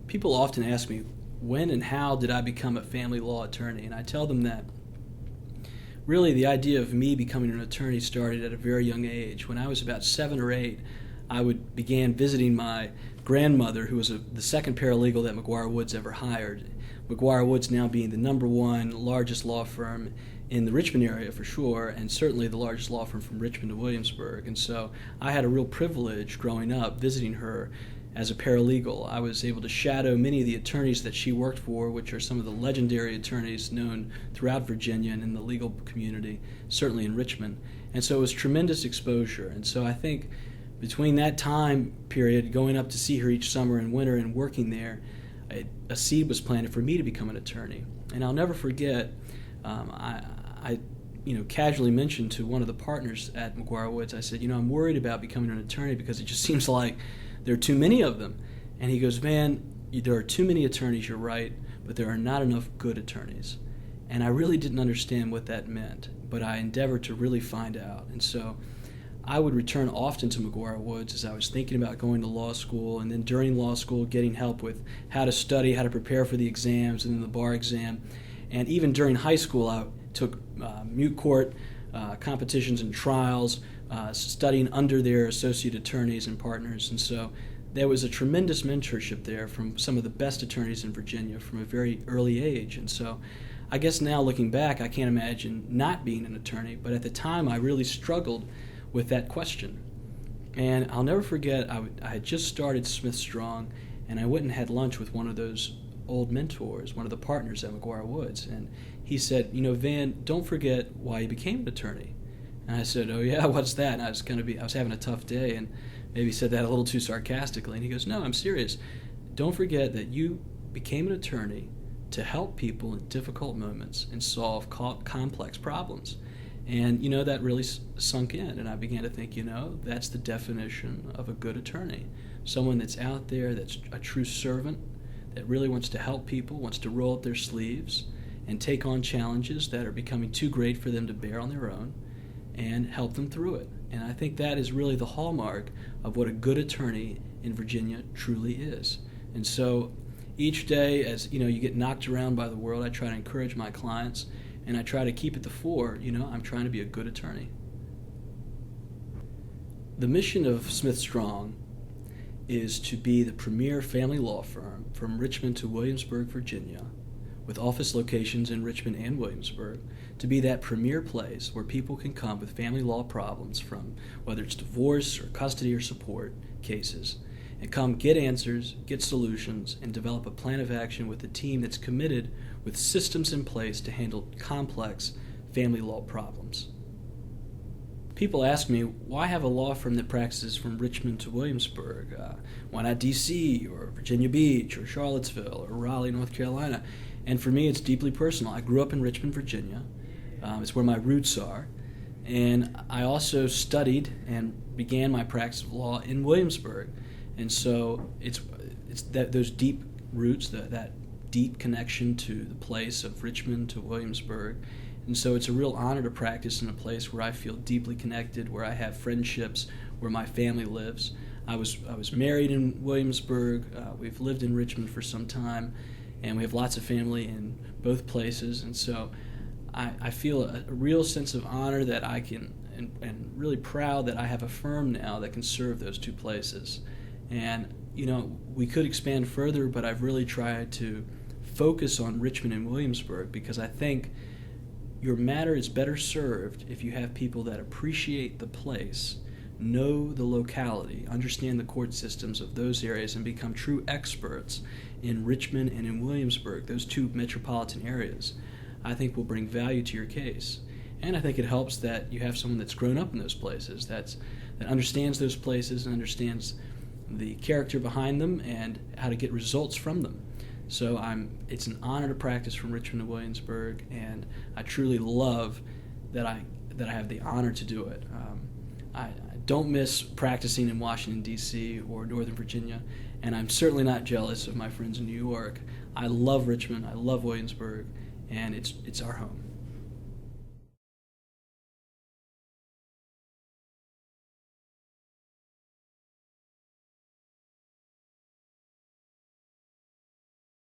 People often ask me, when and how did I become a family law attorney? And I tell them that really the idea of me becoming an attorney started at a very young age. When I was about 7 or 8, I began visiting my grandmother, who was the second paralegal that McGuire Woods ever hired. McGuire Woods now being the #1 largest law firm in the Richmond area for sure, and certainly the largest law firm from Richmond to Williamsburg. And so I had a real privilege growing up visiting her as a paralegal. I was able to shadow many of the attorneys that she worked for, which are some of the legendary attorneys known throughout Virginia and in the legal community, certainly in Richmond. And so it was tremendous exposure. And so I think between that time period, going up to see her each summer and winter and working there, a seed was planted for me to become an attorney. And I'll never forget, I casually mentioned to one of the partners at McGuire Woods, I said, I'm worried about becoming an attorney because it just seems like there are too many of them. And he goes, "Man, there are too many attorneys, you're right, but there are not enough good attorneys." And I really didn't understand what that meant, but I endeavored to really find out. And so I would return often to McGuire Woods as I was thinking about going to law school, and then during law school getting help with how to study, how to prepare for the exams and then the bar exam. And even during high school, I took moot court competitions and trials, studying under their associate attorneys and partners. And so there was a tremendous mentorship there from some of the best attorneys in Virginia from a very early age. And so I guess now looking back, I can't imagine not being an attorney, but at the time I really struggled with that question. And I'll never forget, I had just started Smith Strong, and I went and had lunch with one of those old mentors, one of the partners at McGuire Woods, and he said, "Van, don't forget why you became an attorney." And I said, "Oh yeah, what's that?" And I was having a tough day, and maybe said that a little too sarcastically. And he goes, "No, I'm serious. Don't forget that you became an attorney to help people in difficult moments and solve complex problems." And that really sunk in, and I began to think, that's the definition of a good attorney. Someone that's out there, that's a true servant, that really wants to help people, wants to roll up their sleeves and take on challenges that are becoming too great for them to bear on their own and help them through it. And I think that is really the hallmark of what a good attorney in Virginia truly is. And so each day, as you get knocked around by the world, I try to encourage my clients, and I try to keep at the fore, I'm trying to be a good attorney. The mission of Smith Strong is to be the premier family law firm from Richmond to Williamsburg, Virginia, with office locations in Richmond and Williamsburg, to be that premier place where people can come with family law problems, from whether it's divorce or custody or support cases, and come get answers, get solutions, and develop a plan of action with a team that's committed with systems in place to handle complex family law problems. People ask me, why have a law firm that practices from Richmond to Williamsburg? Why not D.C. or Virginia Beach or Charlottesville or Raleigh, North Carolina? And for me, it's deeply personal. I grew up in Richmond, Virginia. It's where my roots are. And I also studied and began my practice of law in Williamsburg. And so it's those deep roots, that deep connection to the place of Richmond to Williamsburg. And so it's a real honor to practice in a place where I feel deeply connected, where I have friendships, where my family lives. I was married in Williamsburg. We've lived in Richmond for some time, and we have lots of family in both places. And so I feel a real sense of honor that I can, and really proud that I have a firm now that can serve those two places. And, we could expand further, but I've really tried to focus on Richmond and Williamsburg because I think your matter is better served if you have people that appreciate the place, know the locality, understand the court systems of those areas, and become true experts in Richmond and in Williamsburg, those two metropolitan areas. I think will bring value to your case. And I think it helps that you have someone that's grown up in those places, that understands those places and understands the character behind them and how to get results from them. So it's an honor to practice from Richmond to Williamsburg, and I truly love that I have the honor to do it. I don't miss practicing in Washington, D.C. or Northern Virginia, and I'm certainly not jealous of my friends in New York. I love Richmond, I love Williamsburg, and it's our home.